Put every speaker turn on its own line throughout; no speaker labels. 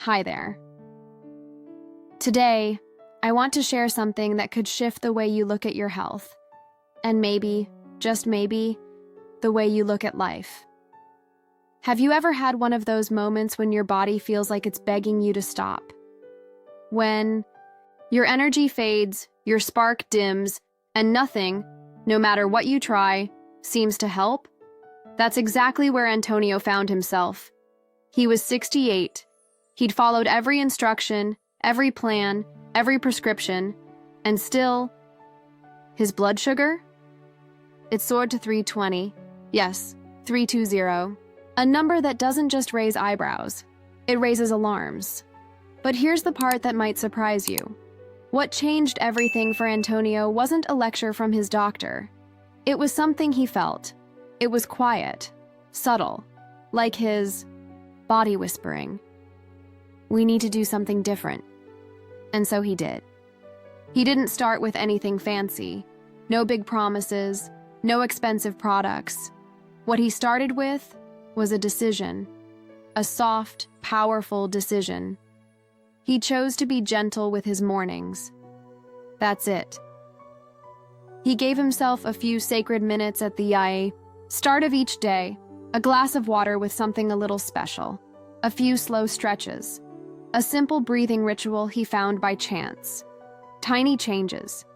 Hi there. Today, I want to share something that could shift the way you look at your health, and maybe, just maybe, the way you look at life. Have you ever had one of those moments when your body feels like it's begging you to stop? When your energy fades, your spark dims, and nothing, no matter what you try, seems to help? That's exactly where Antonio found himself. He was 68. He'd followed every instruction, every plan, every prescription, and still, his blood sugar? It soared to 320. Yes, 320. A number that doesn't just raise eyebrows, it raises alarms. But here's the part that might surprise you. What changed everything for Antonio wasn't a lecture from his doctor. It was something he felt. It was quiet, subtle, like his body whispering. We need to do something different. And so he did. He didn't start with anything fancy. No big promises, no expensive products. What he started with was a decision. A soft, powerful decision. He chose to be gentle with his mornings. That's it. He gave himself a few sacred minutes at the start of each day, a glass of water with something a little special, a few slow stretches, a simple breathing ritual he found by chance. Tiny changes,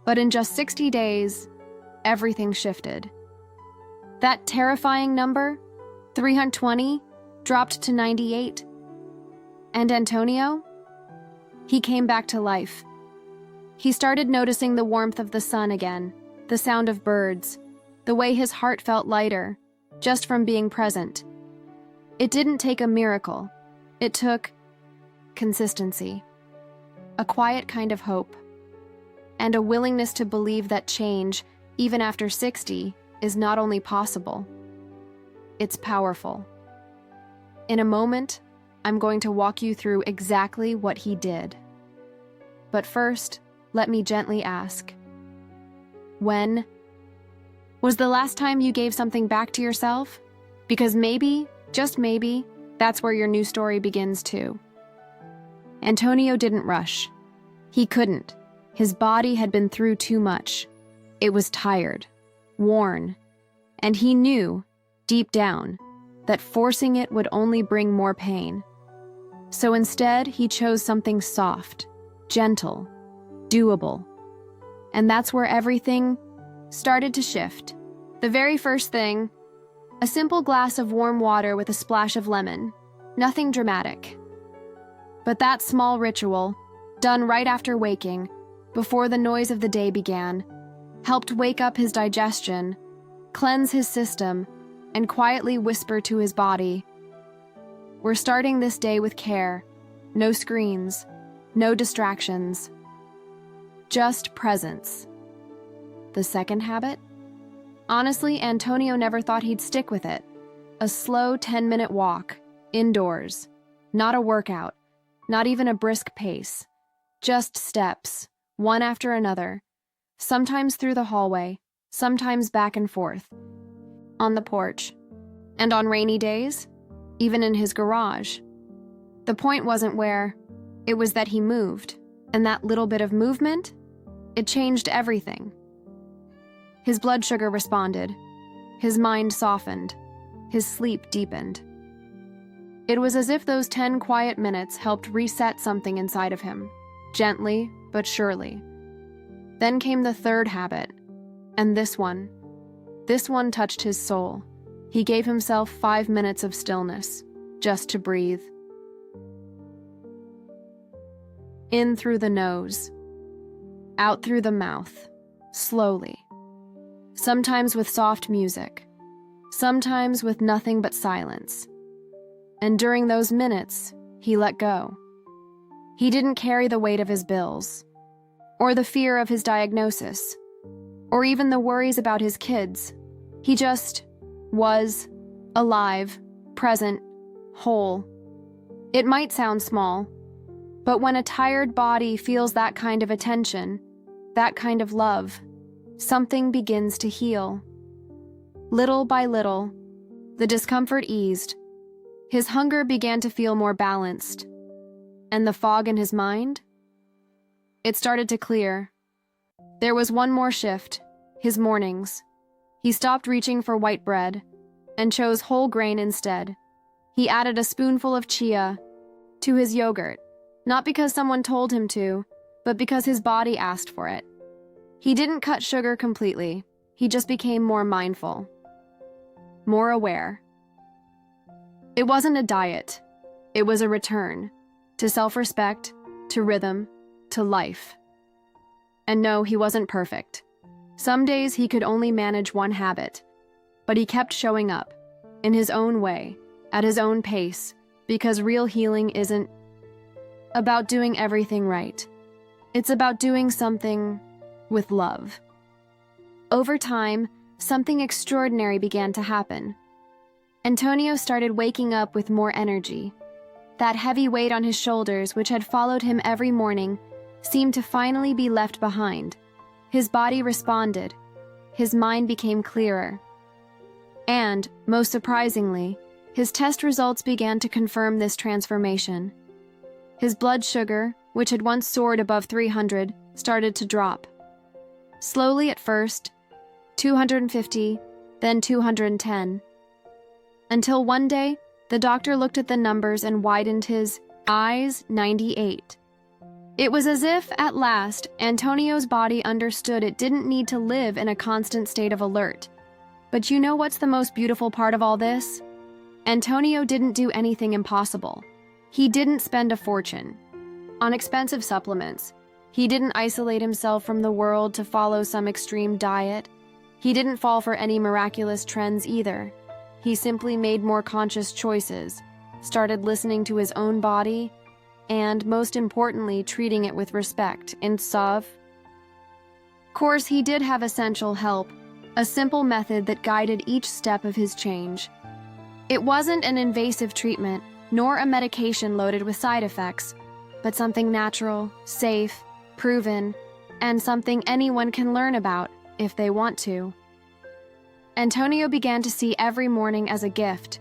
but in just 60 days, everything shifted. That terrifying number, 320, dropped to 98. And Antonio? He came back to life. He started noticing the warmth of the sun again, the sound of birds, the way his heart felt lighter, just from being present. It didn't take a miracle. It took consistency, a quiet kind of hope, and a willingness to believe that change, even after 60, is not only possible, it's powerful. In a moment, I'm going to walk you through exactly what he did. But first, let me gently ask, when was the last time you gave something back to yourself? Because maybe, just maybe, that's where your new story begins too. Antonio didn't rush. He couldn't. His body had been through too much. It was tired, worn, and he knew, deep down, that forcing it would only bring more pain. So instead, he chose something soft, gentle, doable. And that's where everything started to shift. The very first thing, a simple glass of warm water with a splash of lemon. Nothing dramatic. But that small ritual, done right after waking, before the noise of the day began, helped wake up his digestion, cleanse his system, and quietly whisper to his body, "We're starting this day with care. No screens, no distractions. Just presence." The second habit? Honestly, Antonio never thought he'd stick with it. A slow 10-minute walk, indoors. Not a workout, not even a brisk pace. Just steps, one after another. Sometimes through the hallway, sometimes back and forth. On the porch. And on rainy days, even in his garage. The point wasn't where, it was that he moved. And that little bit of movement, it changed everything. His blood sugar responded. His mind softened. His sleep deepened. It was as if those 10 quiet minutes helped reset something inside of him, gently but surely. Then came the third habit, and this one touched his soul. He gave himself 5 minutes of stillness, just to breathe. In through the nose, out through the mouth, slowly. Sometimes with soft music, sometimes with nothing but silence. And during those minutes, he let go. He didn't carry the weight of his bills, or the fear of his diagnosis, or even the worries about his kids. He just was alive, present, whole. It might sound small, but when a tired body feels that kind of attention, that kind of love, something begins to heal. Little by little, the discomfort eased. His hunger began to feel more balanced. And the fog in his mind? It started to clear. There was one more shift, his mornings. He stopped reaching for white bread and chose whole grain instead. He added a spoonful of chia to his yogurt, not because someone told him to, but because his body asked for it. He didn't cut sugar completely. He just became more mindful, more aware. It wasn't a diet. It was a return to self-respect, to rhythm, to life. And no, he wasn't perfect. Some days he could only manage one habit, but he kept showing up, in his own way, at his own pace, because real healing isn't about doing everything right. It's about doing something with love. Over time, something extraordinary began to happen. Antonio started waking up with more energy. That heavy weight on his shoulders, which had followed him every morning, seemed to finally be left behind. His body responded. His mind became clearer. And, most surprisingly, his test results began to confirm this transformation. His blood sugar, which had once soared above 300, started to drop. Slowly at first, 250, then 210. Until one day, the doctor looked at the numbers and widened his eyes. 98. It was as if, at last, Antonio's body understood it didn't need to live in a constant state of alert. But you know what's the most beautiful part of all this? Antonio didn't do anything impossible. He didn't spend a fortune on expensive supplements. He didn't isolate himself from the world to follow some extreme diet. He didn't fall for any miraculous trends either. He simply made more conscious choices, started listening to his own body, and, most importantly, treating it with respect. Of course, he did have essential help, a simple method that guided each step of his change. It wasn't an invasive treatment, nor a medication loaded with side effects, but something natural, safe, proven, and something anyone can learn about if they want to. Antonio began to see every morning as a gift,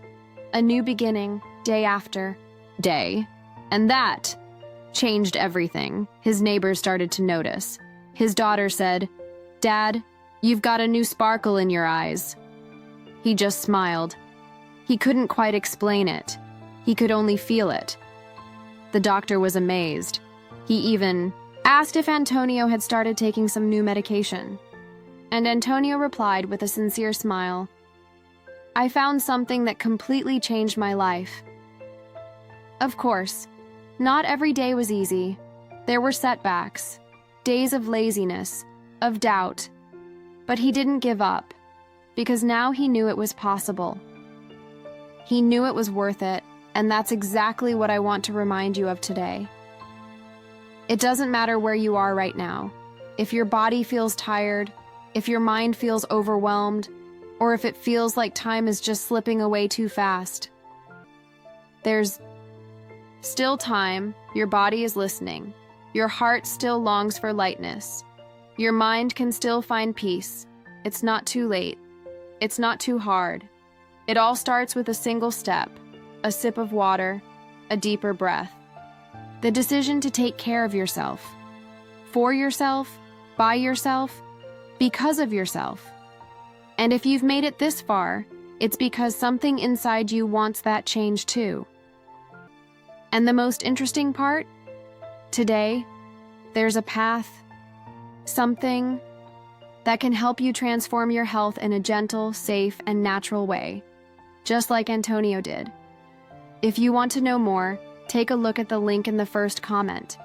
a new beginning, day after day. And that changed everything. His neighbors started to notice. His daughter said, "Dad, you've got a new sparkle in your eyes." He just smiled. He couldn't quite explain it. He could only feel it. The doctor was amazed. He even asked if Antonio had started taking some new medication. And Antonio replied with a sincere smile, "I found something that completely changed my life." Of course, not every day was easy. There were setbacks, days of laziness, of doubt. But he didn't give up, because now he knew it was possible. He knew it was worth it, and that's exactly what I want to remind you of today. It doesn't matter where you are right now. If your body feels tired, if your mind feels overwhelmed, or if it feels like time is just slipping away too fast, there's still time. Your body is listening. Your heart still longs for lightness. Your mind can still find peace. It's not too late. It's not too hard. It all starts with a single step, a sip of water, a deeper breath. The decision to take care of yourself. For yourself, by yourself, because of yourself. And if you've made it this far, it's because something inside you wants that change too. And the most interesting part? Today, there's a path, something that can help you transform your health in a gentle, safe, and natural way, just like Antonio did. If you want to know more, take a look at the link in the first comment,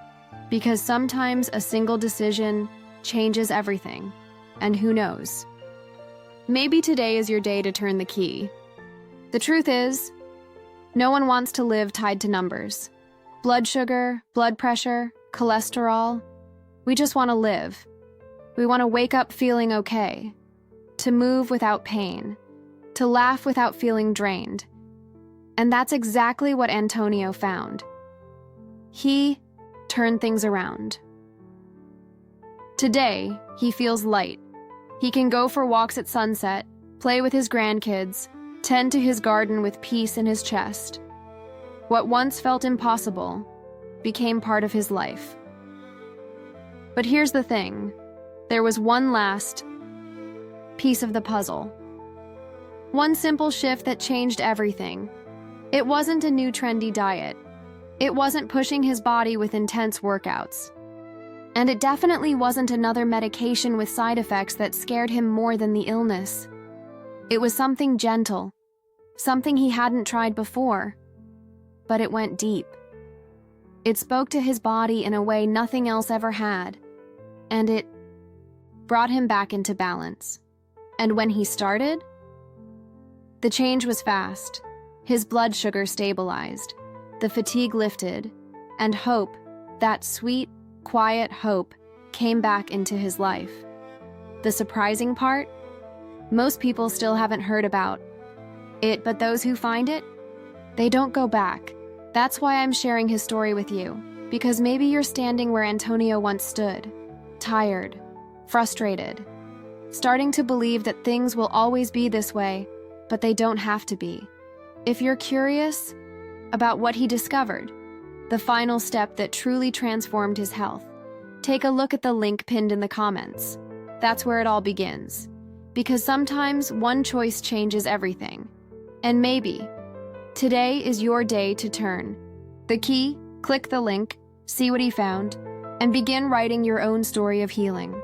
because sometimes a single decision changes everything, and who knows? Maybe today is your day to turn the key. The truth is, no one wants to live tied to numbers. Blood sugar, blood pressure, cholesterol. We just want to live. We want to wake up feeling okay, to move without pain, to laugh without feeling drained. And that's exactly what Antonio found. He turned things around. Today, he feels light. He can go for walks at sunset, play with his grandkids, tend to his garden with peace in his chest. What once felt impossible, became part of his life. But here's the thing. There was one last piece of the puzzle. One simple shift that changed everything. It wasn't a new trendy diet. It wasn't pushing his body with intense workouts. And it definitely wasn't another medication with side effects that scared him more than the illness. It was something gentle, something he hadn't tried before, but it went deep. It spoke to his body in a way nothing else ever had, and it brought him back into balance. And when he started, the change was fast. His blood sugar stabilized, the fatigue lifted, and hope, that sweet, quiet hope, came back into his life. The surprising part? Most people still haven't heard about it, but those who find it, they don't go back. That's why I'm sharing his story with you, because maybe you're standing where Antonio once stood, tired, frustrated, starting to believe that things will always be this way, but they don't have to be. If you're curious about what he discovered, the final step that truly transformed his health, take a look at the link pinned in the comments. That's where it all begins. Because sometimes one choice changes everything. And maybe today is your day to turn the key, click the link, see what he found, and begin writing your own story of healing.